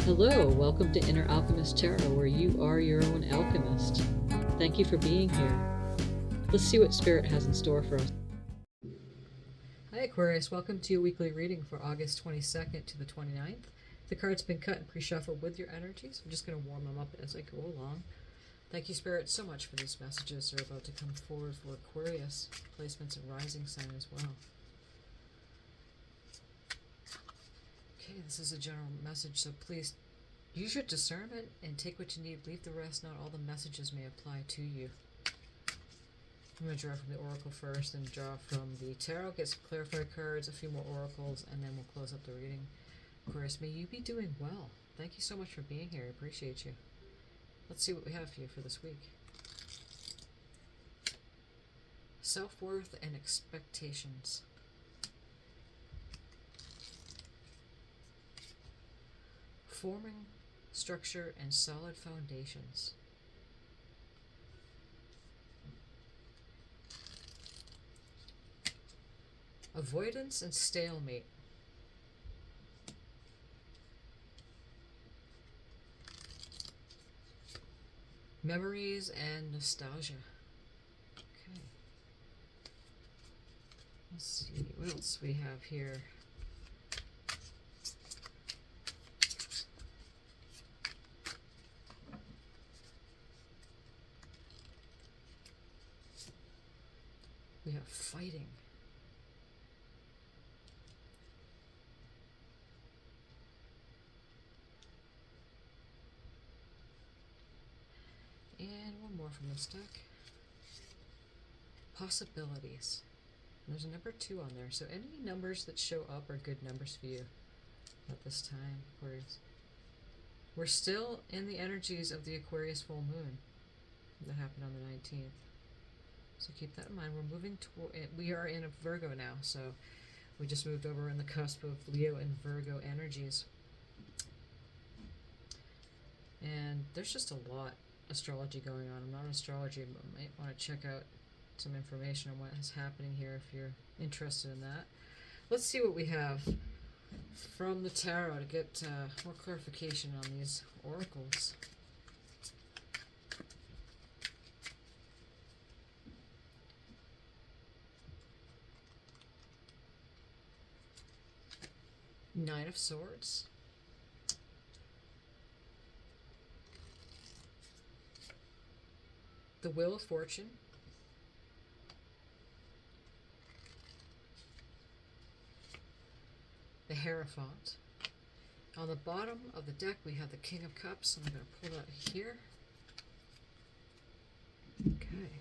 Hello, welcome to Inner Alchemist Tarot, where you are your own alchemist. Thank you for being here. Let's see what Spirit has in store for us. Hi Aquarius, welcome to your weekly reading for August 22nd to the 29th. The card's been cut and pre-shuffled with your energies. I'm just going to warm them up as I go along. Thank you, Spirit, so much for these messages that are about to come forward for Aquarius, placements and rising sign as well. Okay, this is a general message, so please use your discernment and take what you need. Leave the rest. Not all the messages may apply to you. I'm going to draw from the Oracle first, then draw from the Tarot, get some clarified cards, a few more Oracles, and then we'll close up the reading. Aquarius, may you be doing well. Thank you so much for being here. I appreciate you. Let's see what we have for you for this week. Self-worth and expectations. Forming structure and solid foundations. Avoidance and stalemate. Memories and nostalgia. Okay. Let's see what else we have here. We have fighting. And one more from this deck. Possibilities. And there's a number 2 on there. So any numbers that show up are good numbers for you at this time, Aquarius. We're still in the energies of the Aquarius full moon that happened on the 19th. So keep that in mind. We're moving toward, we are in a Virgo now, so we just moved over in the cusp of Leo and Virgo energies. And there's just a lot of astrology going on. I'm not an astrologer, but might want to check out some information on what is happening here if you're interested in that. Let's see what we have from the Tarot to get more clarification on these oracles. Nine of Swords. The Wheel of Fortune. The Hierophant. On the bottom of the deck we have the King of Cups, and I'm going to pull that here. Okay.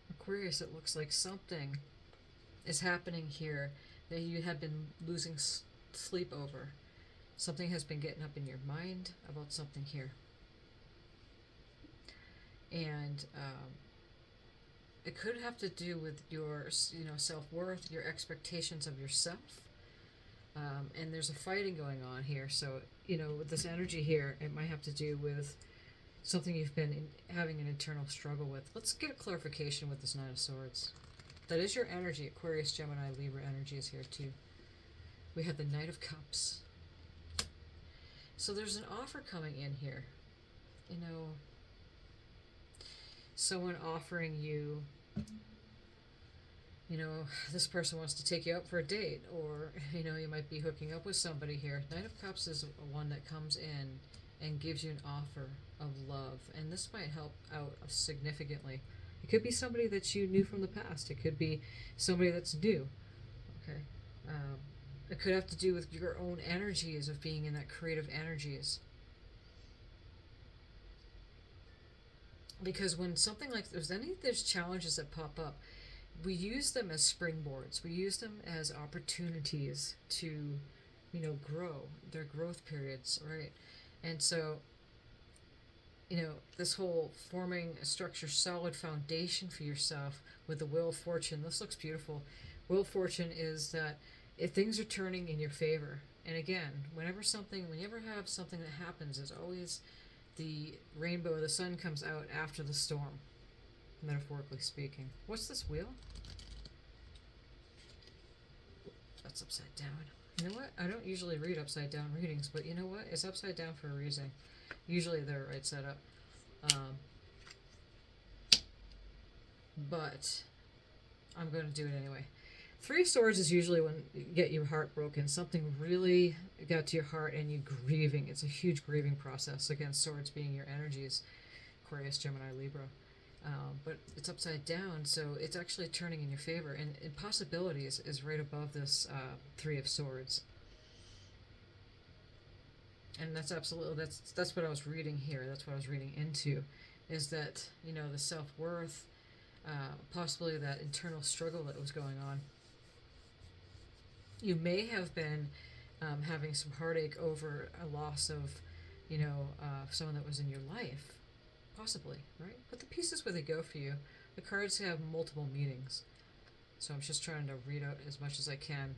Aquarius, it looks like something is happening here that you have been losing sleep over. Something has been getting up in your mind about something here. And it could have to do with your, self-worth, your expectations of yourself. And there's a fighting going on here. So, with this energy here, it might have to do with something you've been having an internal struggle with. Let's get a clarification with this Nine of Swords. That is your energy. Aquarius, Gemini, Libra energy is here too. We have the Knight of Cups. So there's an offer coming in here. Someone offering you, this person wants to take you out for a date, or, you might be hooking up with somebody here. Knight of Cups is one that comes in and gives you an offer of love, and this might help out significantly. It could be somebody that you knew from the past. It could be somebody that's new. Okay. It could have to do with your own energies of being in that creative energies. Because when something like there's challenges that pop up, we use them as springboards. We use them as opportunities to, grow. Their growth periods, right? And so, this whole forming a structure, solid foundation for yourself with the Wheel of Fortune, this looks beautiful. Wheel of Fortune is that if things are turning in your favor. And again, whenever you ever have something that happens, there's always the rainbow, the sun comes out after the storm, metaphorically speaking. What's this wheel? That's upside down. You know what? I don't usually read upside down readings, but you know what? It's upside down for a reason. Usually they're right side up. Um, but I'm going to do it anyway. Three of Swords is usually when you get your heart broken. Something really got to your heart and you grieving. It's a huge grieving process. Again, Swords being your energies, Aquarius, Gemini, Libra. But it's upside down, so it's actually turning in your favor. And possibilities is right above this Three of Swords. And that's absolutely, that's what I was reading here. That's what I was reading into, is that, you know, the self-worth, possibly that internal struggle that was going on. You may have been having some heartache over a loss of, you know, someone that was in your life, possibly, right? But the pieces where they go for you, the cards have multiple meanings. So I'm just trying to read out as much as I can.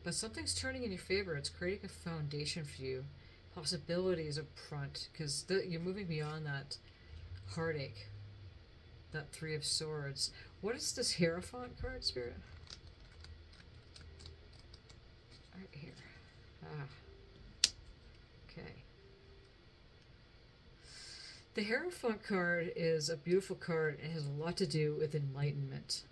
But something's turning in your favor. It's creating a foundation for you. Possibilities up front, because you're moving beyond that heartache, that Three of Swords. What is this Hierophant card, Spirit? Right here. Okay. The Hierophant card is a beautiful card and has a lot to do with enlightenment.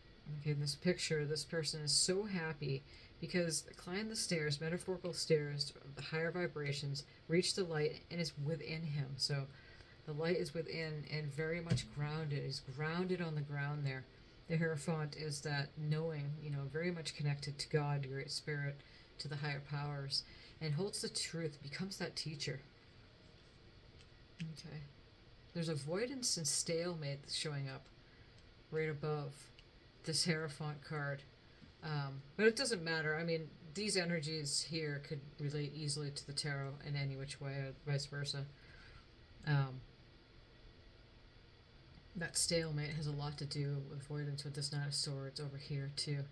Okay, in this picture, this person is so happy because climbed the stairs, metaphorical stairs, the higher vibrations, reached the light, and is within him. So the light is within and very much grounded. Is grounded on the ground there. The Hierophant is that knowing, you know, very much connected to God, to Great Spirit, to the higher powers, and holds the truth, becomes that teacher. Okay. There's avoidance and stalemate showing up right above this Hierophant card. But it doesn't matter. I mean, these energies here could relate easily to the tarot in any which way, or vice versa. That stalemate has a lot to do with avoidance with this Knight of Swords over here, too.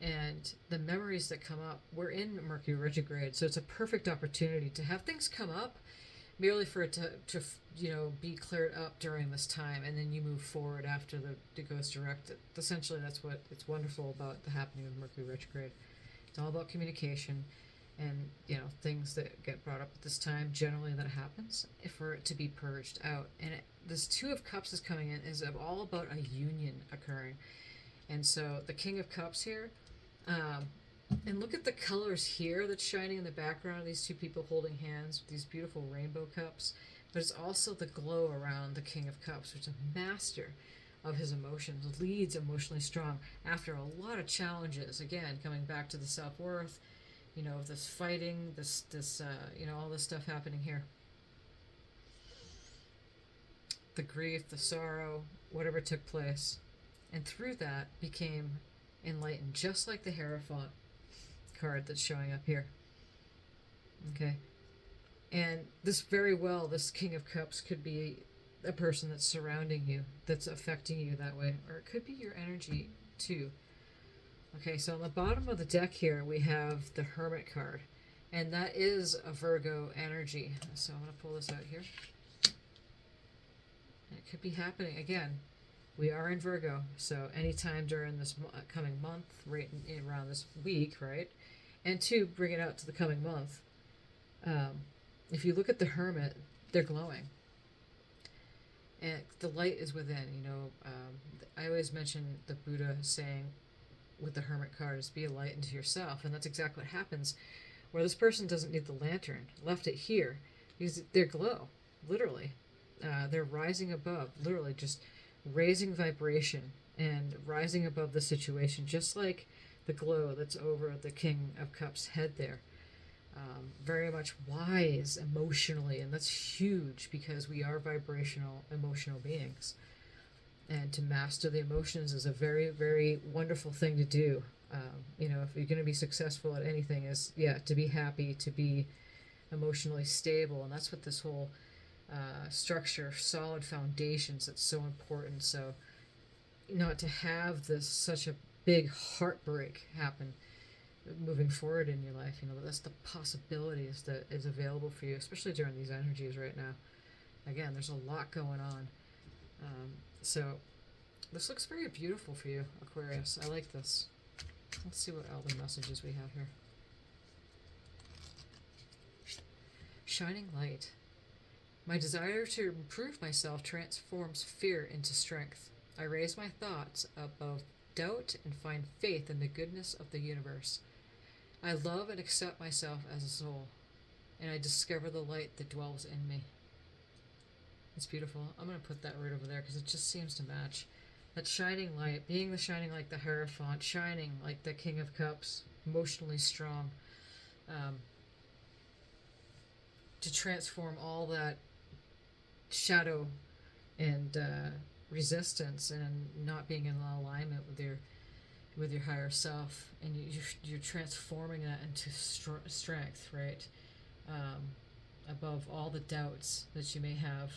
And the memories that come up, we're in Mercury retrograde, so it's a perfect opportunity to have things come up merely for it to you know, be cleared up during this time, and then you move forward after it goes direct. Essentially, that's what it's wonderful about the happening of Mercury retrograde. It's all about communication, and you know, things that get brought up at this time. Generally, that happens for it to be purged out. And this Two of Cups is coming in is all about a union occurring, and so the King of Cups here. And look at the colors here that's shining in the background of these two people holding hands with these beautiful rainbow cups. But it's also the glow around the King of Cups, which is a master of his emotions, leads emotionally strong after a lot of challenges. Again, coming back to the self-worth, you know, this fighting, this you know, all this stuff happening here. The grief, the sorrow, whatever took place. And through that became enlightened, just like the Hierophant card that's showing up here. Okay. And this King of Cups could be a person that's surrounding you, that's affecting you that way, or it could be your energy too. Okay, so on the bottom of the deck here we have the Hermit card, and that is a Virgo energy. So I'm going to pull this out here. And it could be happening again. We are in Virgo, so anytime during this coming month, right around this week, right? And to bring it out to the coming month, if you look at the Hermit, they're glowing. And the light is within, you know. I always mention the Buddha saying with the Hermit card is be a light into yourself, and that's exactly what happens. Where this person doesn't need the lantern, left it here, because they glow, literally. They're rising above, literally just raising vibration and rising above the situation, just like the glow that's over the King of Cups head there. Very much wise emotionally, and that's huge because we are vibrational, emotional beings. And to master the emotions is a very, very wonderful thing to do. You know, if you're going to be successful at anything, is to be happy, to be emotionally stable, and that's what this whole structure, solid foundations, that's so important. So not to have this such a big heartbreak happen moving forward in your life, you know, that's the possibilities that is available for you, especially during these energies right now. Again, there's a lot going on. So this looks very beautiful for you, Aquarius. I like this. Let's see what other messages we have here. shining light. My desire to improve myself transforms fear into strength. I raise my thoughts above doubt and find faith in the goodness of the universe. I love and accept myself as a soul, and I discover the light that dwells in me. It's beautiful. I'm going to put that right over there because it just seems to match. That shining light, being the shining like the Hierophant, shining like the King of Cups, emotionally strong, to transform all that shadow and resistance and not being in alignment with your higher self, and you're transforming that into strength, right? Above all the doubts that you may have.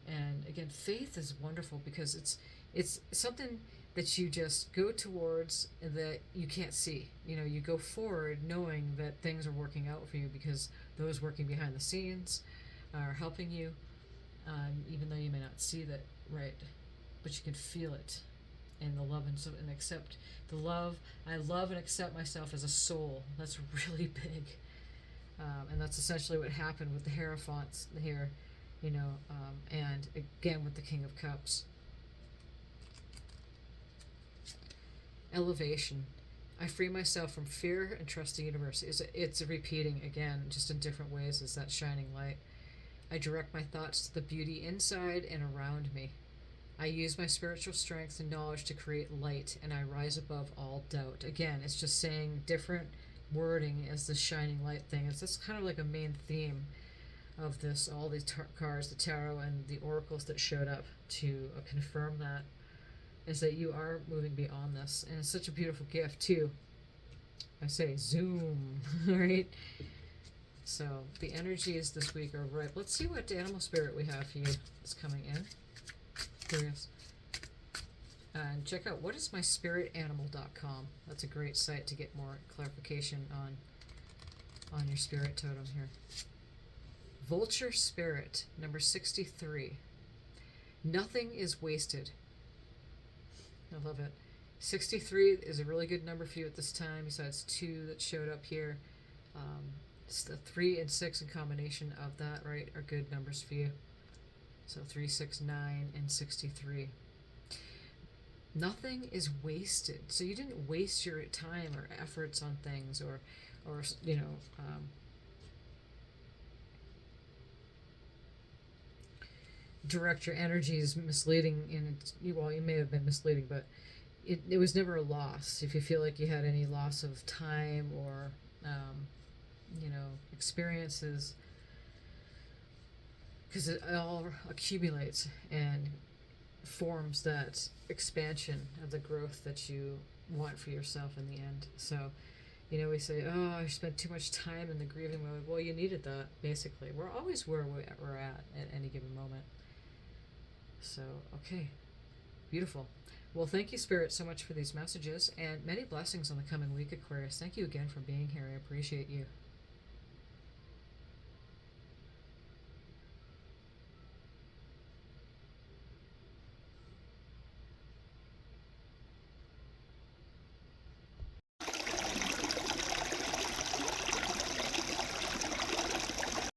And again, faith is wonderful because it's something that you just go towards that you can't see. You know, you go forward knowing that things are working out for you because those working behind the scenes are helping you, even though you may not see that, right? But you can feel it. And the love and accept the love. I love and accept myself as a soul. That's really big. And that's essentially what happened with the Hierophants here, you know, and again with the King of Cups. Elevation. I free myself from fear and trust the universe. It's repeating again, just in different ways as that shining light. I direct my thoughts to the beauty inside and around me. I use my spiritual strength and knowledge to create light, and I rise above all doubt. Again, it's just saying different wording as the shining light thing. That's kind of like a main theme of this, all these cards, the tarot and the oracles that showed up to confirm that, is that you are moving beyond this. And it's such a beautiful gift, too. I say zoom, right? So the energies this week are ripe. Let's see what animal spirit we have for you that's coming in. Curious. And check out whatismyspiritanimal.com. That's a great site to get more clarification on your spirit totem here. Vulture Spirit, number 63. Nothing is wasted. I love it. 63 is a really good number for you at this time, besides 2 that showed up here. It's the 3 and 6 in combination of that, right, are good numbers for you. So 3, 6, 9, and 63. Nothing is wasted. So you didn't waste your time or efforts on things, or you know, direct your energies misleading. Well, you may have been misleading, but it was never a loss. If you feel like you had any loss of time or you know, experiences, because it all accumulates and forms that expansion of the growth that you want for yourself in the end. So, you know, we say, oh, I spent too much time in the grieving mode. Well, you needed that, basically. We're always where we're at any given moment. So, okay. Beautiful. Well, thank you, Spirit, so much for these messages, and many blessings on the coming week, Aquarius. Thank you again for being here. I appreciate you.